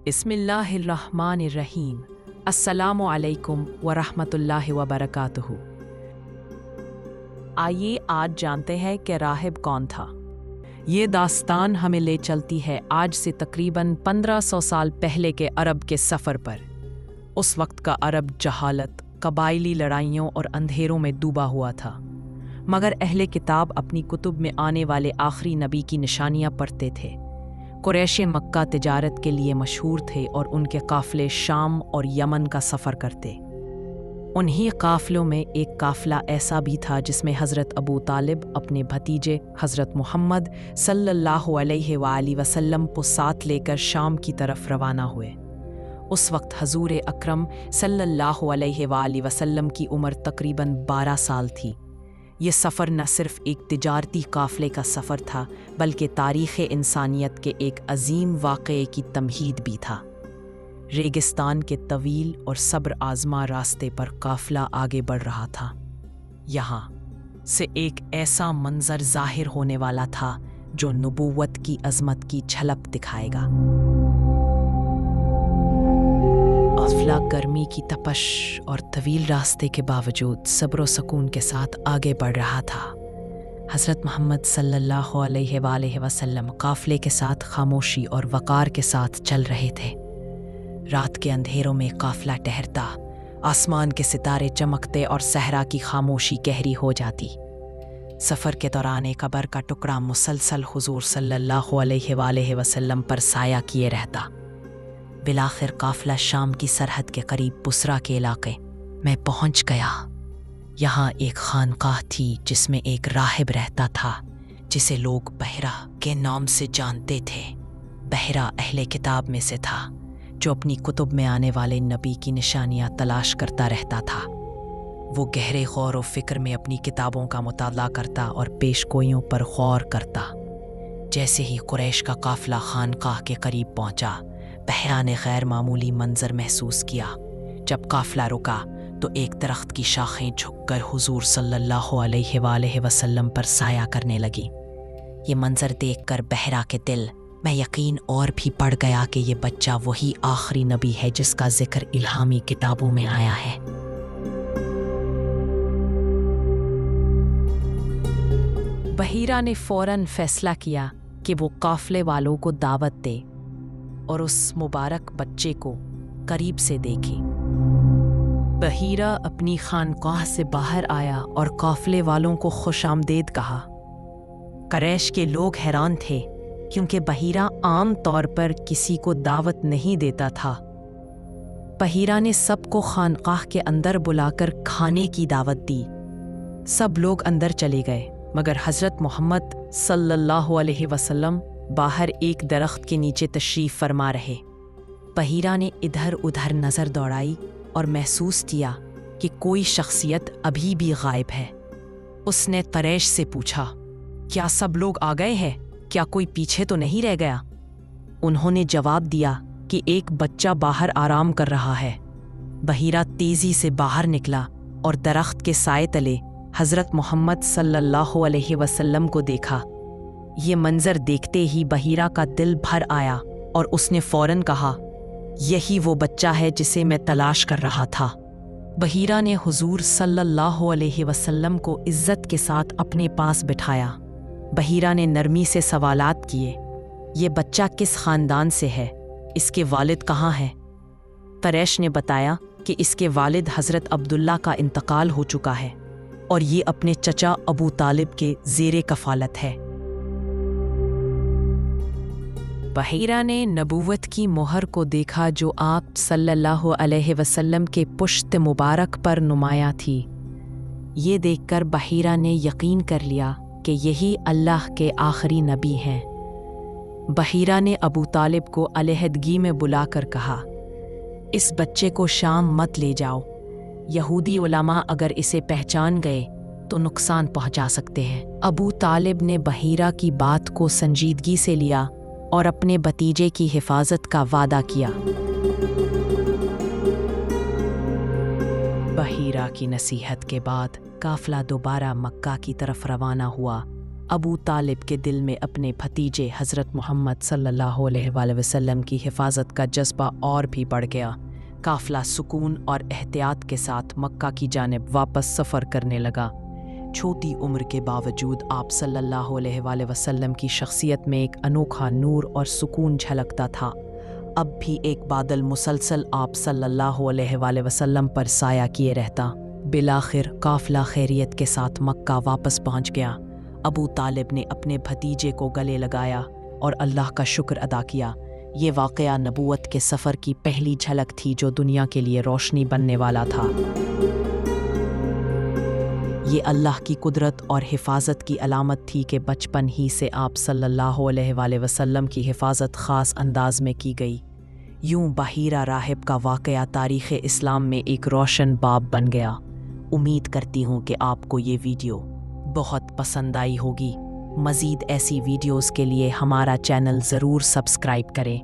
बिस्मिल्लाहिर्रहमानिर्रहीम। अस्सलामु अलैकुम वरहमतुल्लाहि वबरकातुहू। आइए आज जानते हैं कि राहिब कौन था। ये दास्तान हमें ले चलती है आज से तकरीबन 1500 साल पहले के अरब के सफ़र पर। उस वक्त का अरब जहालत, कबायली लड़ाइयों और अंधेरों में डूबा हुआ था, मगर अहले किताब अपनी कुतुब में आने वाले आखिरी नबी की निशानियां पढ़ते थे। कुरैश मक्का तिजारत के लिए मशहूर थे और उनके काफ़िले शाम और यमन का सफ़र करते। उन्हीं काफ़िलों में एक काफ़िला ऐसा भी था जिसमें हज़रत अबू तालिब अपने भतीजे हज़रत मोहम्मद सल्लल्लाहु अलैहि वसल्लम को साथ लेकर शाम की तरफ रवाना हुए। उस वक्त हजूर अकरम सल्लल्लाहु अलैहि वसल्लम की उम्र तकरीबन 12 साल थी। ये सफ़र न सिर्फ एक तिजारती काफ़िले का सफ़र था, बल्कि तारीख़ इंसानियत के एक अजीम वाक़ये की तमहीद भी था। रेगिस्तान के तवील और सब्र आज़मा रास्ते पर काफ़िला आगे बढ़ रहा था। यहाँ से एक ऐसा मंज़र ज़ाहिर होने वाला था जो नबूवत की अज़मत की झलक दिखाएगा। काफ़िला गर्मी की तपश और तवील रास्ते के बावजूद सब्र व सुकून के साथ आगे बढ़ रहा था। हज़रत मोहम्मद सल्लल्लाहु अलैहि वसल्लम काफ़िले के साथ खामोशी और वक़ार के साथ चल रहे थे। रात के अंधेरों में काफ़िला ठहरता, आसमान के सितारे चमकते और सहरा की खामोशी गहरी हो जाती। सफ़र के दौरान एक कब्र का टुकड़ा मुसलसल हुज़ूर सल्लल्लाहु अलैहि वसल्लम पर साया किए रहता। बिलाखिर काफ़िला शाम की सरहद के करीब बुसरा के इलाके में पहुंच गया। यहाँ एक खानकाह थी जिसमें एक राहिब रहता था, जिसे लोग बहरा के नाम से जानते थे। बहरा अहले किताब में से था जो अपनी कुतुब में आने वाले नबी की निशानियाँ तलाश करता रहता था। वो गहरे गौर व फिक्र में अपनी किताबों का मुताला करता और पेशगोइयों पर गौर करता। जैसे ही कुरैश का काफ़िला खानकाह के करीब पहुंचा, बहरा ने गैर मामूली मंजर महसूस किया। जब काफ़िला रुका तो एक दरख्त की शाखें झुककर हुजूर सल्लल्लाहु अलैहि वसल्लम पर साया करने लगी। ये मंजर देखकर बहरा के दिल में यकीन और भी बढ़ गया कि ये बच्चा वही आखिरी नबी है जिसका जिक्र इल्हामी किताबों में आया है। बहीरा ने फौरन फैसला किया कि वो काफ़िले वालों को दावत दे और उस मुबारक बच्चे को करीब से देखे। बहीरा अपनी खानकाह से बाहर आया और काफ़िले वालों को खुशामदीद कहा। कुरैश के लोग हैरान थे क्योंकि बहीरा आम तौर पर किसी को दावत नहीं देता था। बहीरा ने सबको खानकाह के अंदर बुलाकर खाने की दावत दी। सब लोग अंदर चले गए, मगर हज़रत मोहम्मद सल्लल्लाहु अलैहि वसल्लम बाहर एक दरख्त के नीचे तशरीफ़ फरमा रहे। बहीरा ने इधर उधर नज़र दौड़ाई और महसूस किया कि कोई शख्सियत अभी भी गायब है। उसने कुरैश से पूछा, क्या सब लोग आ गए हैं? क्या कोई पीछे तो नहीं रह गया? उन्होंने जवाब दिया कि एक बच्चा बाहर आराम कर रहा है। बहीरा तेज़ी से बाहर निकला और दरख्त के साए तले हज़रत मोहम्मद सल्लल्लाहु अलैहि वसल्लम को देखा। ये मंजर देखते ही बहीरा का दिल भर आया और उसने फौरन कहा, यही वो बच्चा है जिसे मैं तलाश कर रहा था। बहीरा ने हुजूर सल्लल्लाहु अलैहि वसल्लम को इज्जत के साथ अपने पास बिठाया। बहीरा ने नरमी से सवालात किए, ये बच्चा किस ख़ानदान से है? इसके वालिद कहाँ हैं? कुरैश ने बताया कि इसके वालिद हज़रत अब्दुल्ला का इंतकाल हो चुका है और ये अपने चचा अबू तालिब के ज़ेरे कफ़ालत है। बहीरा ने नबूवत की मोहर को देखा जो आप सल्लल्लाहु अलैहि वसल्लम के पुश्त मुबारक पर नुमाया थी। ये देखकर बहीरा ने यकीन कर लिया कि यही अल्लाह के आखिरी नबी हैं। बहीरा ने अबू तालिब को अलहदगी में बुलाकर कहा, इस बच्चे को शाम मत ले जाओ। यहूदी उलमा अगर इसे पहचान गए तो नुकसान पहुंचा सकते हैं। अबू तालिब ने बहीरा की बात को संजीदगी से लिया और अपने भतीजे की हिफाजत का वादा किया। बहीरा की नसीहत के बाद काफ़िला दोबारा मक्का की तरफ रवाना हुआ ابو طالب کے دل میں اپنے بھتیجے حضرت محمد صلی اللہ علیہ وآلہ وسلم کی حفاظت کا جذبہ اور بھی بڑھ گیا۔ قافلہ سکون اور احتیاط کے ساتھ مکہ کی جانب واپس سفر کرنے لگا۔ چھوٹی عمر کے باوجود آپ صلی اللہ علیہ وآلہ وسلم کی شخصیت میں ایک انوکھا نور اور سکون جھلکتا تھا۔ اب بھی ایک بادل مسلسل آپ صلی اللہ علیہ وآلہ وسلم پر سایہ کیے رہتا۔ بالآخر قافلہ خیریت کے ساتھ مکہ واپس پہنچ گیا۔ ابو طالب نے اپنے بھتیجے کو گلے لگایا اور اللہ کا شکر ادا کیا۔ یہ واقعہ نبوت کے سفر کی پہلی جھلک تھی جو دنیا کے لیے روشنی بننے والا تھا۔ یہ اللہ کی قدرت اور حفاظت کی علامت تھی کہ بچپن ہی سے آپ صلی اللہ علیہ وآلہ وسلم کی حفاظت خاص انداز میں کی گئی۔ یوں بحیرہ راہب کا واقعہ تاریخ اسلام میں ایک روشن باب بن گیا۔ امید کرتی ہوں کہ آپ کو یہ ویڈیو بہت پسند آئی ہوگی۔ مزید ایسی ویڈیوز کے لیے ہمارا چینل ضرور سبسکرائب کریں۔